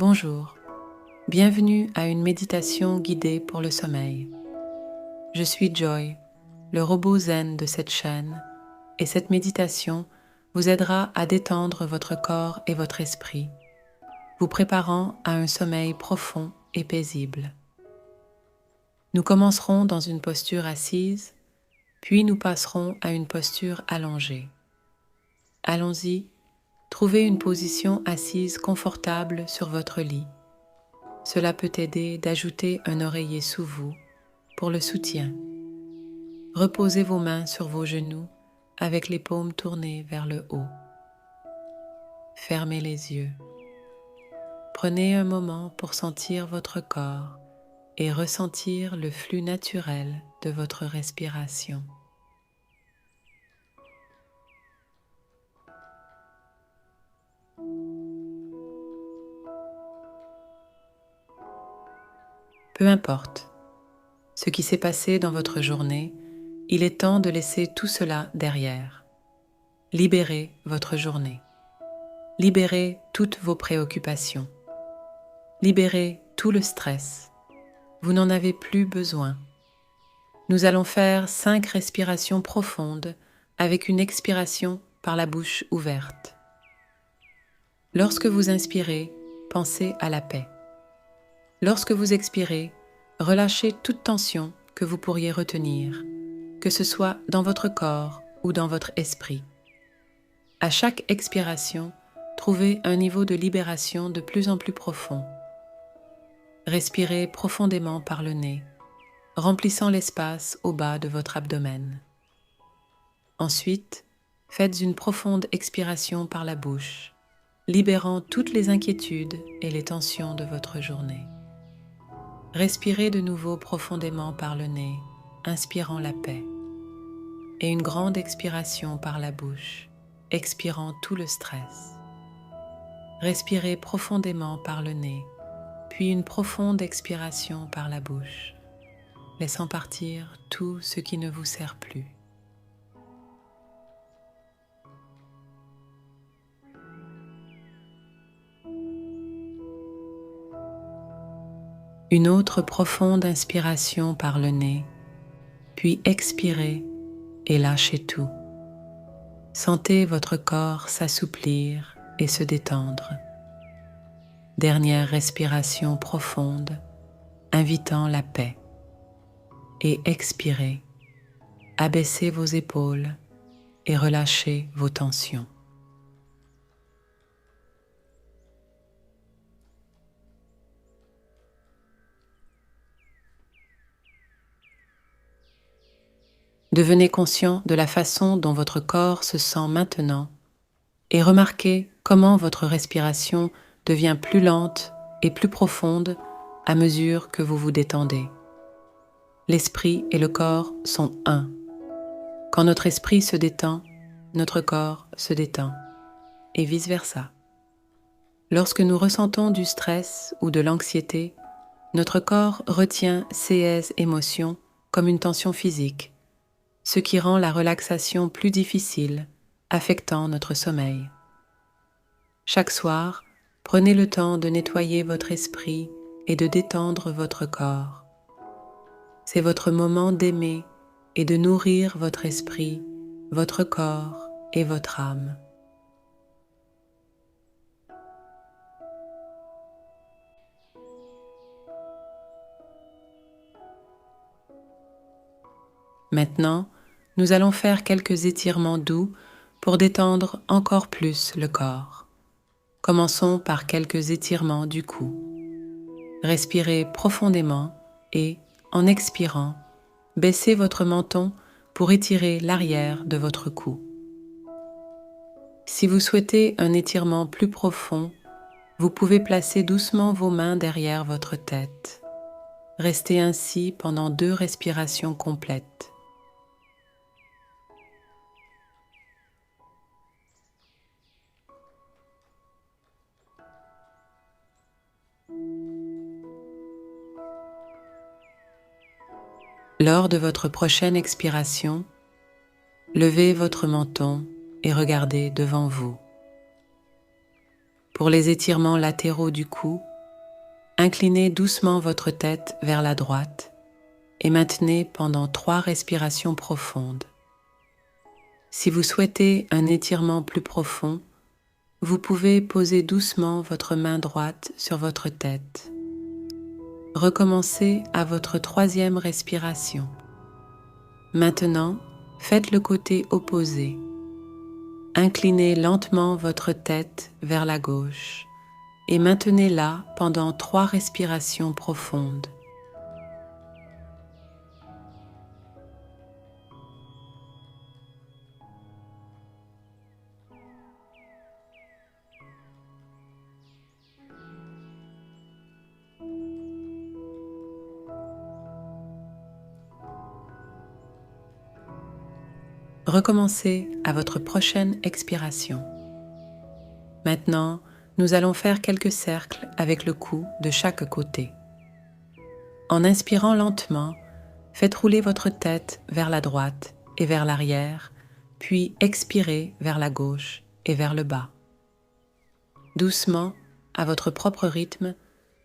Bonjour, bienvenue à une méditation guidée pour le sommeil. Je suis Joy, le robot zen de cette chaîne, et cette méditation vous aidera à détendre votre corps et votre esprit, vous préparant à un sommeil profond et paisible. Nous commencerons dans une posture assise, puis nous passerons à une posture allongée. Allons-y, trouvez une position assise confortable sur votre lit. Cela peut aider d'ajouter un oreiller sous vous pour le soutien. Reposez vos mains sur vos genoux avec les paumes tournées vers le haut. Fermez les yeux. Prenez un moment pour sentir votre corps et ressentir le flux naturel de votre respiration. Peu importe ce qui s'est passé dans votre journée, il est temps de laisser tout cela derrière. Libérez votre journée. Libérez toutes vos préoccupations. Libérez tout le stress. Vous n'en avez plus besoin. Nous allons faire 5 respirations profondes avec une expiration par la bouche ouverte. Lorsque vous inspirez, pensez à la paix. Lorsque vous expirez, relâchez toute tension que vous pourriez retenir, que ce soit dans votre corps ou dans votre esprit. À chaque expiration, trouvez un niveau de libération de plus en plus profond. Respirez profondément par le nez, remplissant l'espace au bas de votre abdomen. Ensuite, faites une profonde expiration par la bouche, libérant toutes les inquiétudes et les tensions de votre journée. Respirez de nouveau profondément par le nez, inspirant la paix, et une grande expiration par la bouche, expirant tout le stress. Respirez profondément par le nez, puis une profonde expiration par la bouche, laissant partir tout ce qui ne vous sert plus. Une autre profonde inspiration par le nez, puis expirez et lâchez tout. Sentez votre corps s'assouplir et se détendre. Dernière respiration profonde, invitant la paix. Et expirez, abaissez vos épaules et relâchez vos tensions. Devenez conscient de la façon dont votre corps se sent maintenant et remarquez comment votre respiration devient plus lente et plus profonde à mesure que vous vous détendez. L'esprit et le corps sont un. Quand notre esprit se détend, notre corps se détend, et vice-versa. Lorsque nous ressentons du stress ou de l'anxiété, notre corps retient ces émotions comme une tension physique, ce qui rend la relaxation plus difficile, affectant notre sommeil. Chaque soir, prenez le temps de nettoyer votre esprit et de détendre votre corps. C'est votre moment d'aimer et de nourrir votre esprit, votre corps et votre âme. Maintenant, nous allons faire quelques étirements doux pour détendre encore plus le corps. Commençons par quelques étirements du cou. Respirez profondément et, en expirant, baissez votre menton pour étirer l'arrière de votre cou. Si vous souhaitez un étirement plus profond, vous pouvez placer doucement vos mains derrière votre tête. Restez ainsi pendant 2 respirations complètes. Lors de votre prochaine expiration, levez votre menton et regardez devant vous. Pour les étirements latéraux du cou, Inclinez doucement votre tête vers la droite et maintenez pendant 3 respirations profondes. Si vous souhaitez un étirement plus profond, vous pouvez poser doucement votre main droite sur votre tête. Recommencez à votre 3e respiration. Maintenant, faites le côté opposé. Inclinez lentement votre tête vers la gauche et maintenez-la pendant 3 respirations profondes. Recommencez à votre prochaine expiration. Maintenant, nous allons faire quelques cercles avec le cou de chaque côté. En inspirant lentement, faites rouler votre tête vers la droite et vers l'arrière, puis expirez vers la gauche et vers le bas. Doucement, à votre propre rythme,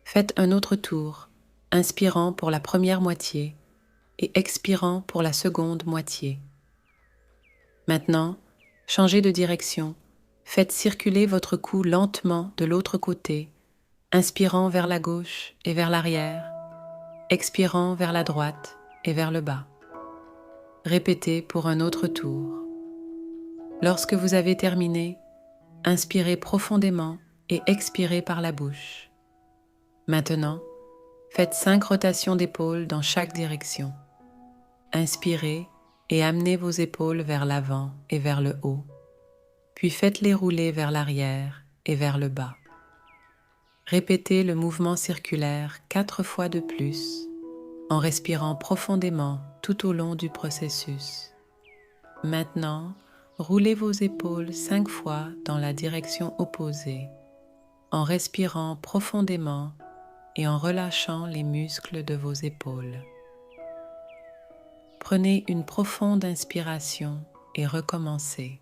faites un autre tour, inspirant pour la première moitié et expirant pour la seconde moitié. Maintenant, changez de direction, faites circuler votre cou lentement de l'autre côté, inspirant vers la gauche et vers l'arrière, expirant vers la droite et vers le bas. Répétez pour un autre tour. Lorsque vous avez terminé, inspirez profondément et expirez par la bouche. Maintenant, faites 5 rotations d'épaules dans chaque direction. Inspirez et amenez vos épaules vers l'avant et vers le haut, puis faites-les rouler vers l'arrière et vers le bas. Répétez le mouvement circulaire 4 fois de plus, en respirant profondément tout au long du processus. Maintenant, roulez vos épaules 5 fois dans la direction opposée, en respirant profondément et en relâchant les muscles de vos épaules. Prenez une profonde inspiration et recommencez.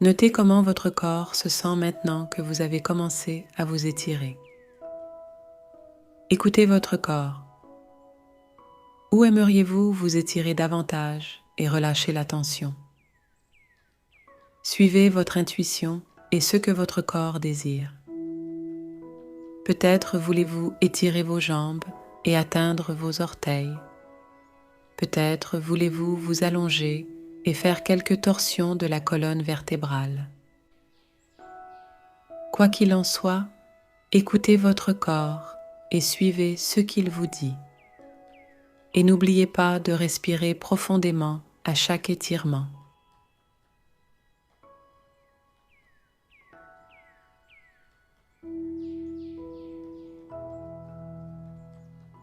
Notez comment votre corps se sent maintenant que vous avez commencé à vous étirer. Écoutez votre corps. Où aimeriez-vous vous étirer davantage et relâcher la tension? Suivez votre intuition et ce que votre corps désire. Peut-être voulez-vous étirer vos jambes et atteindre vos orteils. Peut-être voulez-vous vous allonger et faire quelques torsions de la colonne vertébrale. Quoi qu'il en soit, écoutez votre corps et suivez ce qu'il vous dit. Et n'oubliez pas de respirer profondément à chaque étirement.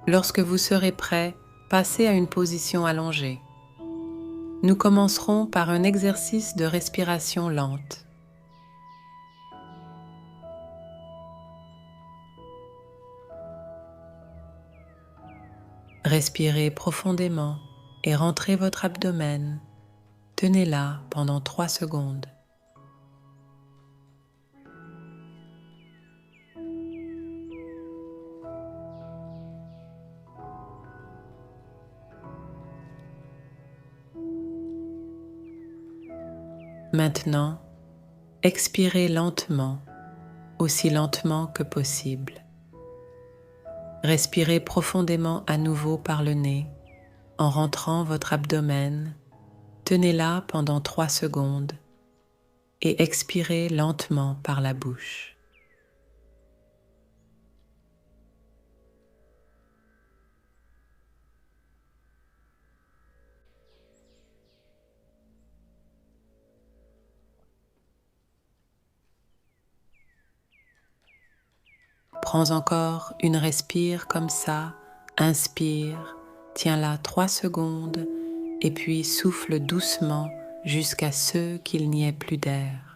Lorsque vous serez prêt, passez à une position allongée. Nous commencerons par un exercice de respiration lente. Respirez profondément et rentrez votre abdomen. Tenez-la pendant 3 secondes. Maintenant, expirez lentement, aussi lentement que possible. Respirez profondément à nouveau par le nez en rentrant votre abdomen. Tenez-la pendant 3 secondes et expirez lentement par la bouche. Prends encore une respire comme ça, inspire, tiens-la 3 secondes et puis souffle doucement jusqu'à ce qu'il n'y ait plus d'air.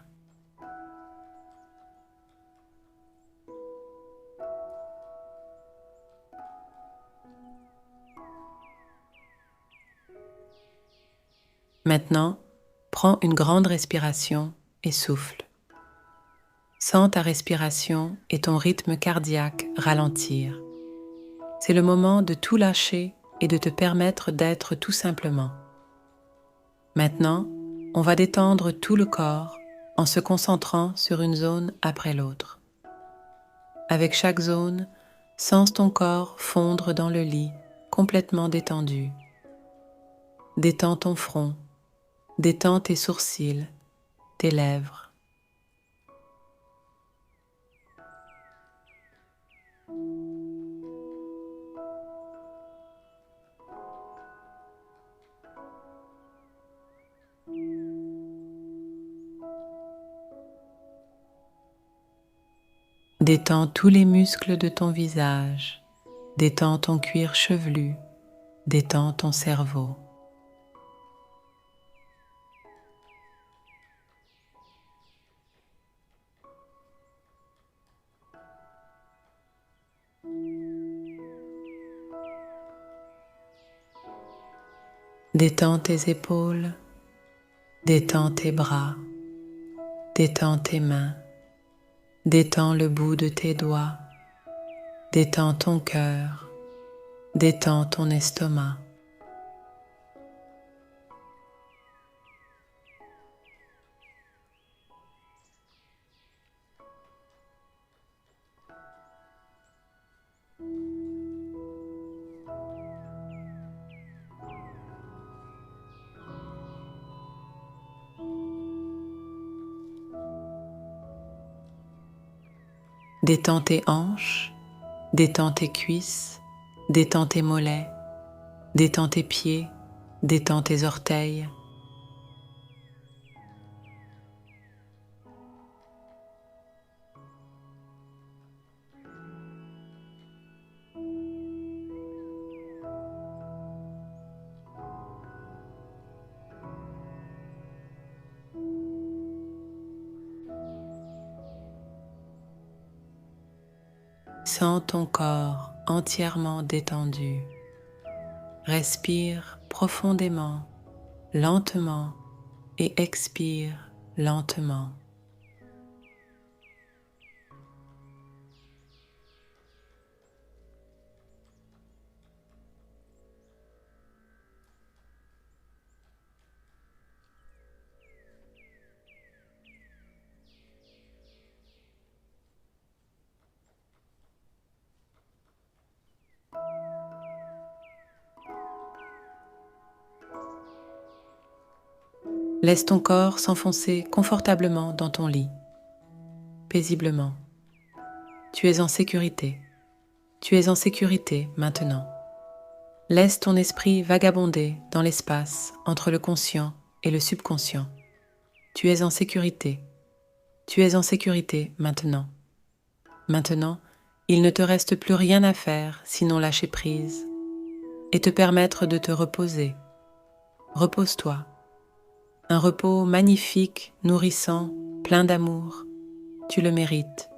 Maintenant, prends une grande respiration et souffle. Sens ta respiration et ton rythme cardiaque ralentir. C'est le moment de tout lâcher et de te permettre d'être tout simplement. Maintenant, on va détendre tout le corps en se concentrant sur une zone après l'autre. Avec chaque zone, sens ton corps fondre dans le lit, complètement détendu. Détends ton front, détends tes sourcils, tes lèvres. Détends tous les muscles de ton visage, détends ton cuir chevelu, détends ton cerveau. Détends tes épaules, détends tes bras, détends tes mains, détends le bout de tes doigts, détends ton cœur, détends ton estomac. Détends tes hanches, détends tes cuisses, détends tes mollets, détends tes pieds, détends tes orteils. Sens ton corps entièrement détendu. Respire profondément, lentement et expire lentement. Laisse ton corps s'enfoncer confortablement dans ton lit, paisiblement. Tu es en sécurité. Tu es en sécurité maintenant. Laisse ton esprit vagabonder dans l'espace entre le conscient et le subconscient. Tu es en sécurité. Tu es en sécurité maintenant. Maintenant, il ne te reste plus rien à faire sinon lâcher prise et te permettre de te reposer. Repose-toi. Un repos magnifique, nourrissant, plein d'amour. Tu le mérites.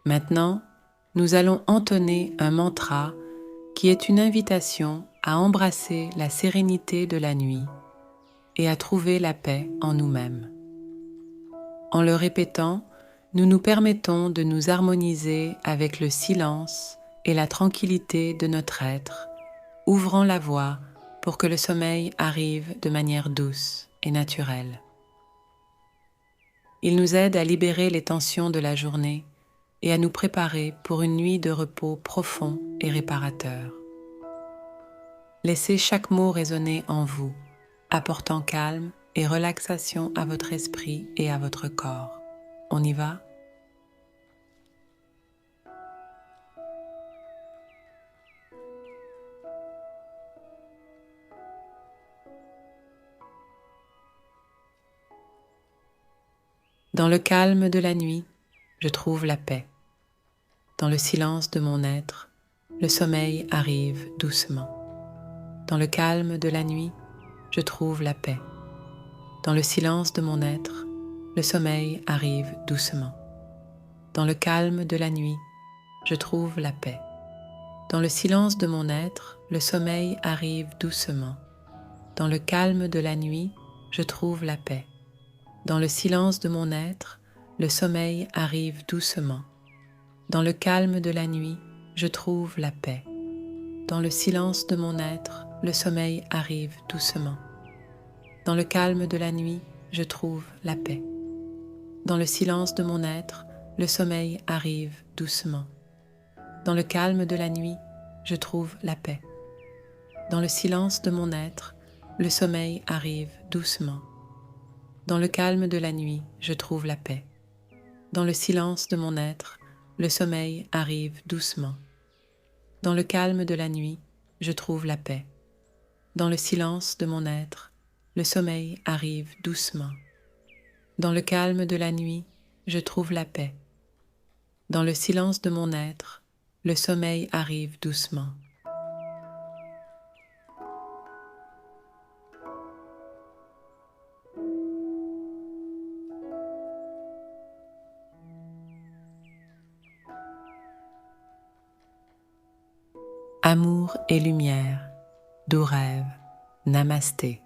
Maintenant, nous allons entonner un mantra qui est une invitation à embrasser la sérénité de la nuit et à trouver la paix en nous-mêmes. En le répétant, nous nous permettons de nous harmoniser avec le silence et la tranquillité de notre être, ouvrant la voie pour que le sommeil arrive de manière douce et naturelle. Il nous aide à libérer les tensions de la journée et à nous préparer pour une nuit de repos profond et réparateur. Laissez chaque mot résonner en vous, apportant calme et relaxation à votre esprit et à votre corps. On y va? Dans le calme de la nuit, je trouve la paix. Dans le silence de mon être, le sommeil arrive doucement. Dans le calme de la nuit, je trouve la paix. Dans le silence de mon être, le sommeil arrive doucement. Dans le calme de la nuit, je trouve la paix. Dans le silence de mon être, le sommeil arrive doucement. Dans le calme de la nuit, je trouve la paix. Dans le silence de mon être, le sommeil arrive doucement. Dans le calme de la nuit, je trouve la paix. Dans le silence de mon être, le sommeil arrive doucement. Dans le calme de la nuit, je trouve la paix. Dans le silence de mon être, le sommeil arrive doucement. Dans le calme de la nuit, je trouve la paix. Dans le silence de mon être, le sommeil arrive doucement. Dans le calme de la nuit, je trouve la paix. Dans le silence de mon être, le sommeil arrive doucement. Dans le calme de la nuit, je trouve la paix. Dans le silence de mon être, le sommeil arrive doucement. Dans le calme de la nuit, je trouve la paix. Dans le silence de mon être, le sommeil arrive doucement. Amour et lumière, doux rêve, namasté.